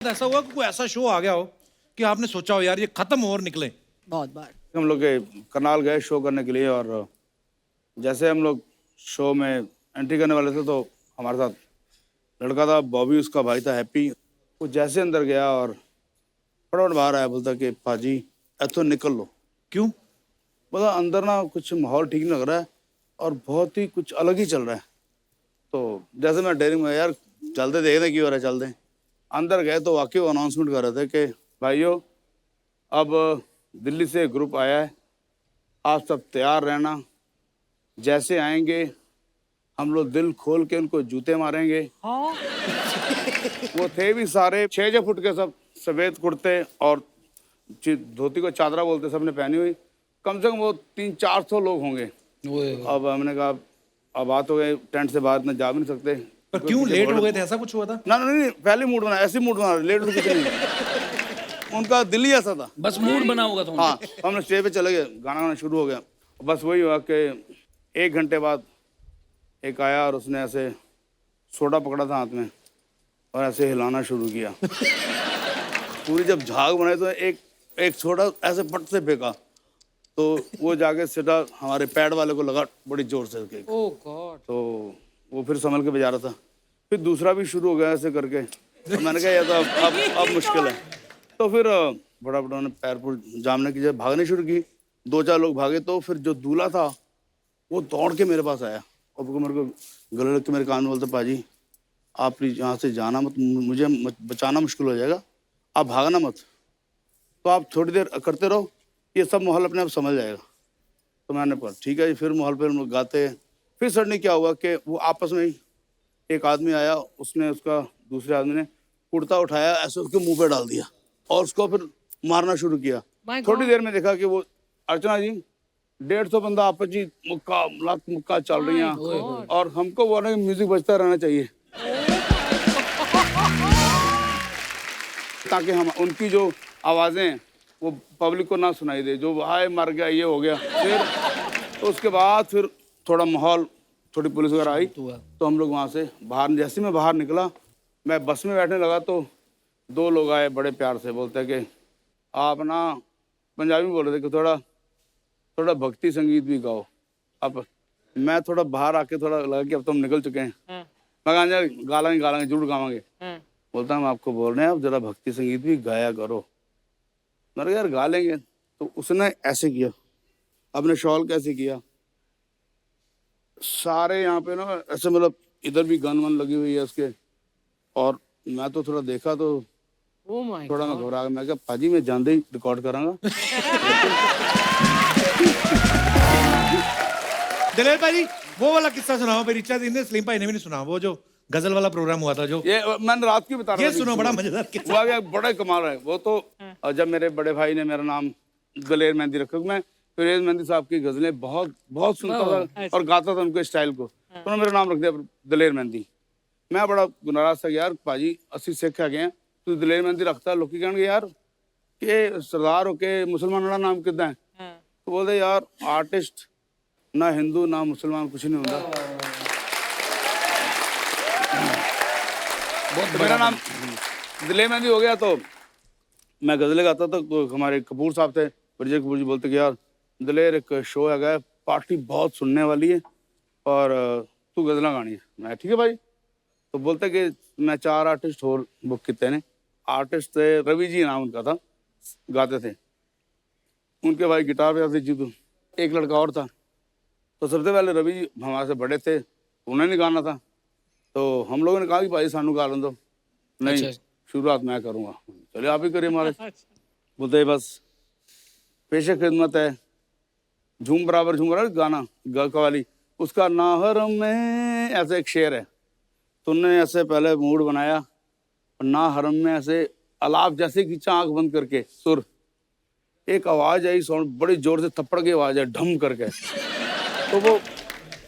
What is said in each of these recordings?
ऐसा हुआ कि कोई ऐसा शो आ गया हो कि आपने सोचा हो यार ये खत्म हो और निकले? बहुत बार। हम लोग के करनाल गए शो करने के लिए और जैसे हम लोग शो में एंट्री करने वाले थे तो हमारे साथ लड़का था बॉबी, उसका भाई था हैप्पी। वो जैसे अंदर गया और फटाफट बाहर आया, बोलता कि पाजी इथों निकल लो। क्यों? बोला अंदर ना कुछ माहौल ठीक नहीं लग रहा है और बहुत ही कुछ अलग ही चल रहा है। तो जैसे मैं डेयरिंग में यार चलते देखते क्यों हो रहा है, चलते अंदर गए तो वाकई अनाउंसमेंट कर रहे थे कि भाइयों अब दिल्ली से ग्रुप आया है, आप सब तैयार रहना, जैसे आएंगे हम लोग दिल खोल के उनको जूते मारेंगे। हाँ। वो थे भी सारे 6 फुट के, सब सफेद कुर्ते और धोती को चादरा बोलते सबने पहनी हुई। कम से कम वो 300-400 लोग होंगे। अब हमने कहा अब बात हो गई, टेंट से बाहर इतना जा भी नहीं सकते। पर क्यों लेट हो गए थे? ऐसा कुछ हुआ था? ना ना नहीं, पहले मूड बना, ऐसे मूड बना, लेट कुछ नहीं। उनका दिल ही ऐसा था, बस मूड बना होगा तो हाँ। हमने स्टेज पे चले गए, गाना गाना शुरू हो गया। बस वही हुआ कि 1 घंटे बाद एक आया और उसने ऐसे सोडा पकड़ा था हाथ में और ऐसे हिलाना शुरू किया। पूरी जब झाग बनाई तो एक सोडा ऐसे पट से फेंका तो वो जाके सीधा हमारे पैड वाले को लगा बड़ी जोर से। ओह गॉड। तो वो फिर संभल के बजा रहा था। फिर दूसरा भी शुरू हो गया ऐसे करके। तो मैंने कहा ये तो अब मुश्किल है। तो फिर बड़ा बड़ा ने पैर पर जामने की जब भागने शुरू की, 2-4 लोग भागे तो फिर जो दूल्हा था वो दौड़ के मेरे पास आया और मेरे को गले लग के मेरे कान में बोलते, पाजी आप प्लीज यहाँ से जाना मत, मुझे बचाना मुश्किल हो जाएगा, आप भागना मत, तो आप थोड़ी देर करते रहो, ये सब माहौल अपने आप समझ जाएगा। तो मैंने कहा ठीक है जी। फिर माहौल पे हम लोग गाते। फिर सडनली क्या हुआ कि वो आपस में ही एक आदमी आया, उसने उसका दूसरे आदमी ने कुर्ता उठाया ऐसे उसके मुंह पे डाल दिया और उसको फिर मारना शुरू किया। थोड़ी देर में देखा कि वो अर्चना जी 150 बंदा आपस जी मुक्का चल रही हैं और हमको वो ना म्यूजिक बजता रहना चाहिए ताकि हम उनकी जो आवाजें वो पब्लिक को ना सुनाई दे, जो हाय मर गया ये हो गया। फिर तो उसके बाद फिर थोड़ा माहौल, थोड़ी पुलिस वगैरह आई तो हम लोग वहाँ से बाहर, जैसे मैं बाहर निकला मैं बस में बैठने लगा तो 2 लोग आए बड़े प्यार से, बोलते हैं कि आप ना, पंजाबी में बोल रहे थे कि थोड़ा भक्ति संगीत भी गाओ। अब मैं थोड़ा बाहर आके थोड़ा लगा कि अब तो हम निकल चुके हैं, मैं कहा गालांगे जरूर गावांगे। बोलता हम आपको बोल रहे हैं अब जरा भक्ति संगीत भी गाया करो। मैंने यार गा लेंगे। तो उसने ऐसे किया, अपने शॉल कैसे किया, सारे यहाँ पे ना ऐसे, मतलब इधर भी गन वन लगी हुई है उसके। और मैं तो थोड़ा देखा तो थोड़ा मैं घबरा गया। मैं कहा पाजी मैं जानते ही रिकॉर्ड करांगा। दिलेर भाई वो वाला किस्सा सुनाओ, मेरी इच्छा थी सलीम भाई ने भी नहीं सुना, वो जो गजल वाला प्रोग्राम हुआ था जो। ये मैंने रात की बता रहा ये सुनो, बड़ा मजेदार किस्सा। हुआ गया, बड़ा कमाल है वो तो। जब मेरे बड़े भाई ने मेरा नाम दलेर मेहंदी रखा, मैं फिरोज मेहंदी साहब की गजलें बहुत सुनता था और गाता था उनके स्टाइल को, तो उन्होंने मेरा नाम रख दिया दलेर मेहंदी। मैं बड़ा नाराज था यार पाजी 80 सिख है तू दलेर मेहंदी रखता, लोग कहेंगे यार कि सरदार होके मुसलमान वाला नाम कितना है। तो बोलते यार आर्टिस्ट ना हिंदू ना मुसलमान कुछ नहीं होता। तो मेरा नाम दलेर मेहंदी हो गया। तो मैं गजलें गाता था तो हमारे कपूर साहब थे, विजय कपूर जी, बोलते कि यार दलेर एक शो है, पार्टी बहुत सुनने वाली है और तू गजलें गानी है। मैं ठीक है भाई। तो बोलते कि मैं 4 आर्टिस्ट और बुक किए ने। आर्टिस्ट थे रवि जी नाम उनका था, गाते थे, उनके भाई गिटार बजाते जी, तो एक लड़का और था। तो सबसे पहले रवि जी हमारे से बड़े थे, उन्हें नहीं गाना था। तो हम लोगों ने कहा कि भाई सानू गा लें दो। नहीं, शुरुआत मैं करूँगा। चलिए आप ही करिए हमारे। बोलते बस पेशे खिदमत है, झूम बराबर गाना कवाली, उसका नाहरम में ऐसे एक शेर है। तो उन्होंने ऐसे पहले मूड बनाया और ना हरम में ऐसे अलाप जैसे खींचा आंख बंद करके सुर, एक आवाज आई, साउंड बड़ी जोर से थप्पड़ की आवाज है ढम करके। तो वो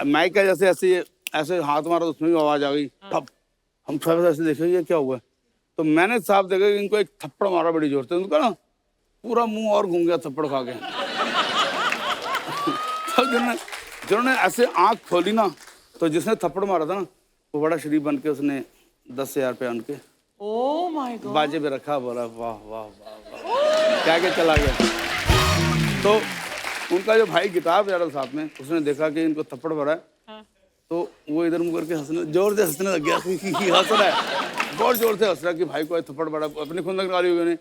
माइक का जैसे ऐसे ऐसे हाथ मारा तो उसमें भी आवाज आ गई ठप। हम सब ऐसे देखे ये क्या हुआ। तो मैंने साफ देखा कि इनको एक थप्पड़ मारा बड़ी जोर से, उनका ना पूरा मुंह और घूम गया थप्पड़ खा के। तो जिन्होंने ऐसे आंख खोली ना, तो जिसने थप्पड़ मारा था ना वो बड़ा शरीफ बन के उसने 10,000 रुपया उनके ओह माय गॉड। बाजे पे रखा, बोला वाह वाह वाह वाह, क्या के चला गया। तो उनका जो भाई गिटार बजा रहा साथ में, उसने देखा कि इनको थप्पड़ पड़ा है, हाँ। तो वो इधर मुंह करके हंसने, जोर से हंसने लग गया। हंस रहा है, बहुत जोर से हंस रहा है कि भाई को आज थप्पड़ पड़ा, अपनी खुंदक निकाली हुई ने।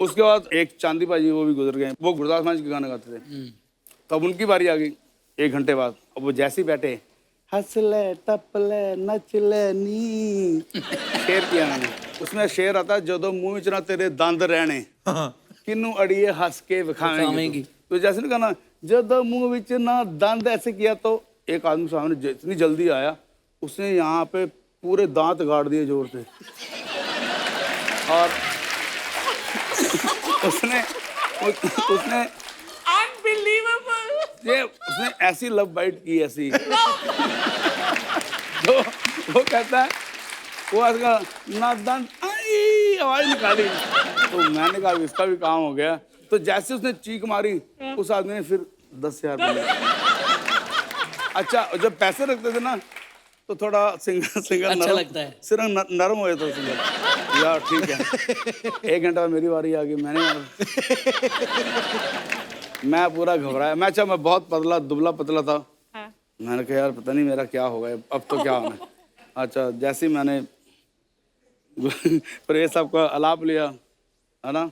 उसके बाद एक चांदी भाई, वो भी गुजर गए, वो गुरदास मान के गाने गाते थे। तब उनकी बारी आ गई 1 घंटे बाद। अब वो जैसे ही बैठे, हंस ले टप ले नच ले नी, शेर किया मैंने। उसमें शेर आता, जदों मुंह विच ना तेरे दंद रहने, किन्नू अड़िए हंस के विखावेंगी। तो जैसे ना कहना, जदों मुंह विच ना दंद, ऐसे किया तो एक आदमी सामने इतनी जल्दी आया, उसने यहाँ पे पूरे दांत गाड़ दिए जोर से। और उसने अनबिलीवेबल। ये उसने ऐसी लव बाइट की, ऐसी। तो वो कहता है, वो आजकल ना दंत आई आवाज निकाली। तो मैंने कहा इसका भी काम हो गया। तो जैसे उसने चीख मारी, उस आदमी ने फिर 10,000 मिले। अच्छा, जब पैसे रखते थे ना, तो थोड़ा सिंगर अच्छा नरम लगता है। सिर्फ नरम हो जाता सिंगर, यार ठीक है। 1 घंटा बाद मेरी बारी आ गई, मैंने मैं पूरा घबराया। मैं बहुत पतला दुबला पतला था। हाँ। मैंने कहा यार पता नहीं मेरा क्या होगा, अब तो क्या होना है। अच्छा, जैसे ही मैंने पर ये सबका अलाप लिया, है ना,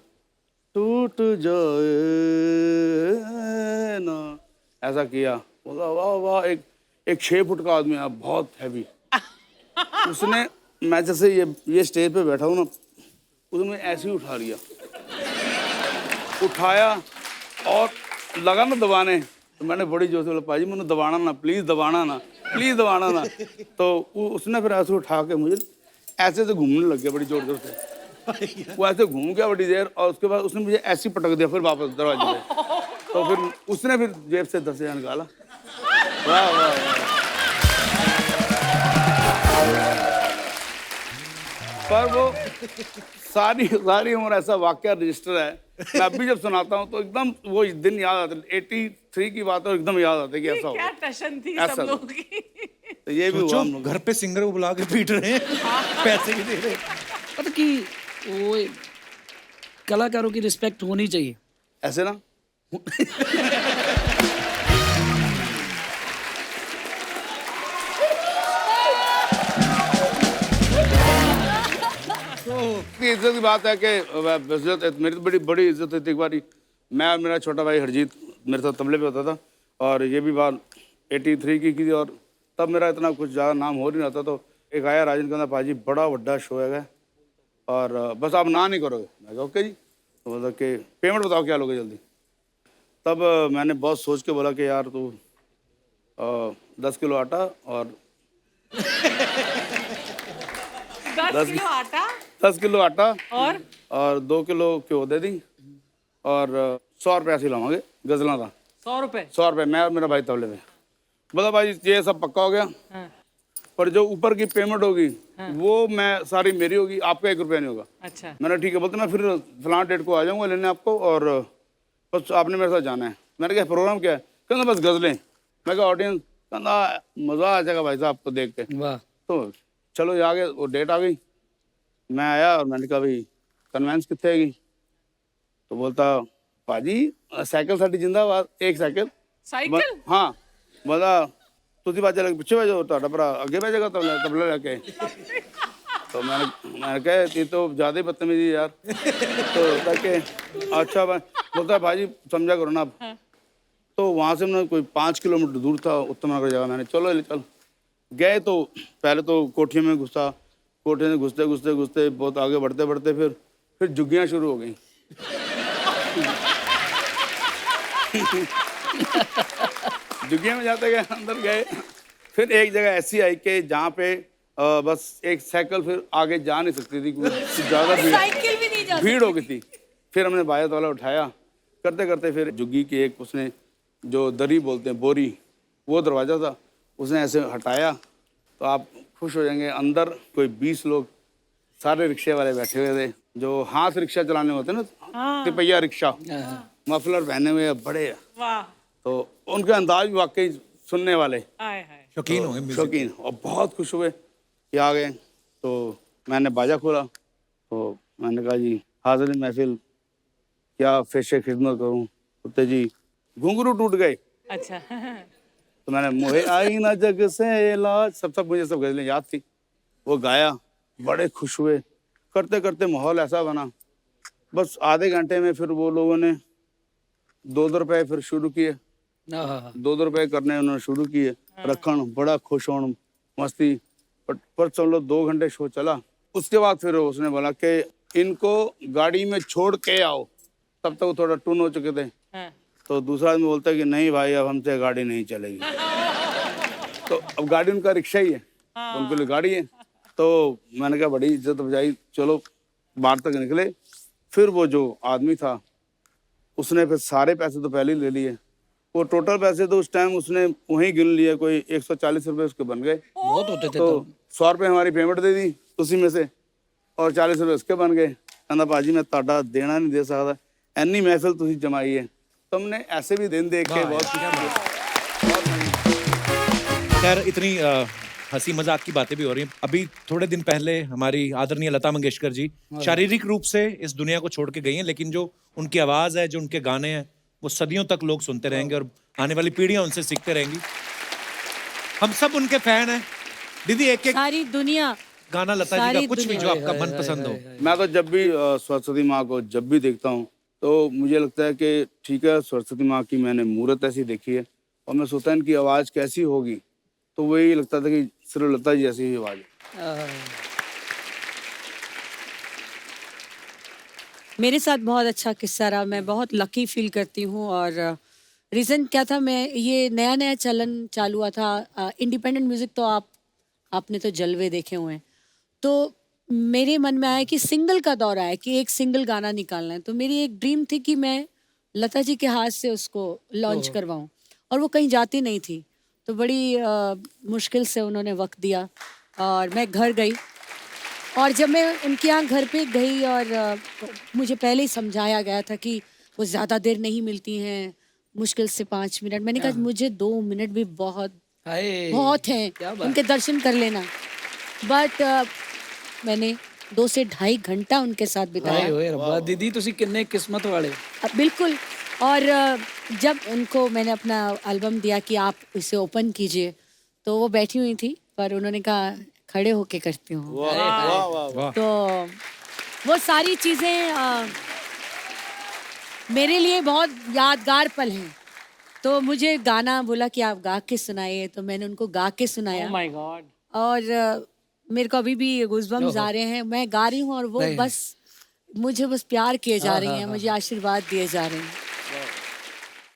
टूट जाए ना, ऐसा किया। बोला वाह वाह, एक 6 फुट का आदमी है, बहुत हैवी। उसने, मैं जैसे ये स्टेज पे बैठा हूँ ना, उसने ऐसे ही उठा लिया, उठाया और लगा ना दबाने। तो मैंने बड़ी जोर से बोला, पाजी मैंने दबाना ना, प्लीज दबाना ना, प्लीज दबाना ना। तो उसने फिर ऐसे उठा के मुझे ऐसे से घूमने लग गया बड़ी जोर जोर से। वो ऐसे घूम गया बड़ी देर, और उसके बाद उसने मुझे ऐसे ही पटक दिया फिर वापस दरवाजे पे। तो फिर उसने फिर जेब से 10,000 निकाला। वाह वाह वाह। पर वो सारी उम्र ऐसा वाकया रजिस्टर है, मैं अभी जब सुनाता हूँ तो एकदम वो दिन याद आते। 83 की बात है, एकदम याद आती है कि ऐसा क्या हो। टशन थी ऐसा सब था। लोगों की। तो ये भी हुआ हम सोचो, लोग। घर पे सिंगर को बुला के पीट रहे हैं, पैसे भी दे रहे हैं। पता कि वो कलाकारों की रिस्पेक्ट होनी चाहिए। ऐसे ना इतनी इज्जत की बात है कि इज्जत, मेरी तो बड़ी बड़ी इज्जत थी। एक बारी मैं और मेरा छोटा भाई हरजीत मेरे साथ तबले पे होता था, और ये भी बात 83 की थी, और तब मेरा इतना कुछ ज़्यादा नाम हो नहीं रहा था। तो एक आया राजन, कहना पाजी बड़ा वड्डा शो है, और बस आप ना नहीं करोगे। मैं कहा ओके जी। तो बोला कि पेमेंट बताओ क्या लोगे जल्दी। तब मैंने बहुत सोच के बोला कि यार तू 10 किलो आटा और 10 किलो आटा 10 किलो आटा और 2 किलो घ्यो दे दी, और 100 रुपया से लावांगे गजलों का। 100 रुपए। 100 रुपये, मैं और मेरा भाई तबले में। बोला भाई ये सब पक्का हो गया, हाँ। पर जो ऊपर की पेमेंट होगी वो मैं सारी मेरी होगी, आपका 1 रुपया नहीं होगा। अच्छा। मैंने ठीक है, बोलते मैं फिर फलां डेट को आ जाऊंगा लेने आपको, और बस आपने मेरे साथ जाना है। मैंने कहा प्रोग्राम क्या है? कहना बस गजलें। मैं कहा ऑडियंस, कहना मज़ा आ जाएगा भाई साहब आपको देख के। वाह। तो चलो ये आ गए, वो डेट आ गई। मैं आया और मैंने कहा भाई कन्वेंस कितने हैगी? तो बोलता पाजी साइकिल साड़ी जिंदाबाद, एक साइकिल। साइकिल? हाँ। बोला तुझी बात चले पीछे भेजो, तो बड़ा आगे भेजेगा तबला लेके। तो मैंने कहा ये तो ज़्यादा ही बदतमीजी यार। तो बोलता कि अच्छा भाई, बोलता भाजी समझा करो ना आप। तो वहाँ से ना कोई 5 किलोमीटर दूर था उत्तम नगर जगह। मैंने चलो ले चल गए। तो पहले तो कोठियों में घुसा, कोठे में घुसते घुसते घुसते बहुत आगे बढ़ते बढ़ते फिर झुग्गियाँ शुरू हो गई। झुग्गियाँ में जाते गए, अंदर गए। फिर एक जगह ऐसी आई कि जहाँ पे बस एक साइकिल फिर आगे जा नहीं सकती थी, ज़्यादा साइकिल भी नहीं जा भीड़ हो गई थी। फिर हमने बायत वाला उठाया, करते करते फिर झुग्गी की एक उसने जो दरी बोलते हैं बोरी, वो दरवाज़ा था, उसने ऐसे हटाया। तो आप खुश हो जाएंगे, अंदर कोई 20 लोग सारे रिक्शे वाले बैठे हुए थे, जो हाथ रिक्शा चलाने होते हैं ना, तिपहिया रिक्शा, मफलर पहने हुए बड़े। वाह। तो उनके अंदाज भी वाकई सुनने वाले, हाय हाय। शौकीन होंगे म्यूजिक शौकीन, और बहुत खुश हुए कि आ गए। तो मैंने बाजा खोला तो मैंने कहा जी हाजिर महफिल क्या फेशे खिदमत करूं, कुत्ते जी घुंघरू टूट गए। अच्छा तो मैंने मोहे आई ना जग से लाज, सब मुझे सब गजलें याद थी, वो गाया, बड़े खुश हुए। करते करते माहौल ऐसा बना, बस आधे घंटे में फिर वो लोगों ने 2-2 रुपए फिर शुरू किए, 2-2 रुपए करने उन्होंने शुरू किए, रखन बड़ा खुश होना मस्ती। पर चलो 2 घंटे शो चला, उसके बाद फिर उसने बोला कि इनको गाड़ी में छोड़ के आओ, तब तक वो थोड़ा टून हो चुके थे। हाँ। तो दूसरा आदमी बोलता है कि नहीं भाई अब हमसे गाड़ी नहीं चलेगी। तो अब गाड़ी उनका रिक्शा ही है, तो उनके लिए गाड़ी है। तो मैंने कहा बड़ी इज्जत बजाई, चलो बाहर तक निकले। फिर वो जो आदमी था उसने फिर सारे पैसे तो पहले ही ले लिए, वो टोटल पैसे तो उस टाइम उसने वहीं गिन लिए, कोई 140 रुपए उसके बन गए। बहुत होते थे तो तब। 100 रुपए हमारी पेमेंट दे दी उसी में से, और 40 रुपए उसके बन गए। कहना भाजी मैं ਤੁਹਾਡਾ देना नहीं दे सकता, ਐਨੀ महफिल तुसी जमाई है। तो हमने ऐसे भी दिन देख के बहुत खैर इतनी हंसी मजाक की बातें भी हो रही हैं। अभी थोड़े दिन पहले हमारी आदरणीय लता मंगेशकर जी शारीरिक रूप से इस दुनिया को छोड़ के गई हैं, लेकिन जो उनकी आवाज है, जो उनके गाने हैं, वो सदियों तक लोग सुनते रहेंगे और आने वाली पीढ़ियां उनसे सीखते रहेंगी। हम सब उनके फैन हैं। दीदी एक एक सारी दुनिया गाना लता जी का सारी कुछ भी जो आपका मन पसंद हो। मैं तो जब भी सरस्वती माँ को जब भी देखता हूँ तो मुझे लगता है कि ठीक है सरस्वती माँ की मैंने मूर्त ऐसी देखी है, और मैं सोचता इनकी आवाज़ कैसी होगी, तो वही लगता था कि सिर्फ लता जी जैसी ही आवाज़ है। मेरे साथ बहुत अच्छा किस्सा रहा, मैं बहुत लकी फील करती हूँ। और रीज़न क्या था, मैं ये नया नया चलन चालू हुआ था इंडिपेंडेंट म्यूज़िक, तो आपने तो जलवे देखे हुए हैं। तो मेरे मन में आया कि सिंगल का दौर आया कि एक सिंगल गाना निकालना है। तो मेरी एक ड्रीम थी कि मैं लता जी के हाथ से उसको लॉन्च करवाऊँ, और वो कहीं जाती नहीं थी। तो बड़ी मुश्किल से उन्होंने वक्त दिया और मैं घर गई, और जब मैं उनके यहाँ घर पे गई और मुझे पहले ही समझाया गया था कि वो ज़्यादा देर नहीं मिलती हैं, मुश्किल से 5 मिनट। मैंने कहा मुझे 2 मिनट भी बहुत हैं, उनके दर्शन कर लेना। बट मैंने 2 से ढाई घंटा उनके साथ बिताया। ਓਏ ਰੱਬਾ दीदी ਤੁਸੀਂ ਕਿੰਨੇ किस्मत वाले। बिल्कुल। और जब उनको मैंने अपना एल्बम दिया कि आप इसे ओपन कीजिए, तो वो बैठी हुई थी, पर उन्होंने कहा खड़े होके करती हूँ। तो वो सारी चीज़ें मेरे लिए बहुत यादगार पल हैं। तो मुझे गाना बोला कि आप गा के सुनाइए, तो मैंने उनको गा के सुनाया। My God. और मेरे को अभी भी गूज़बम्स आ रहे हैं। मैं गा रही हूँ और वो बस मुझे बस प्यार किए जा रही हैं, मुझे आशीर्वाद दिए जा रहे हैं।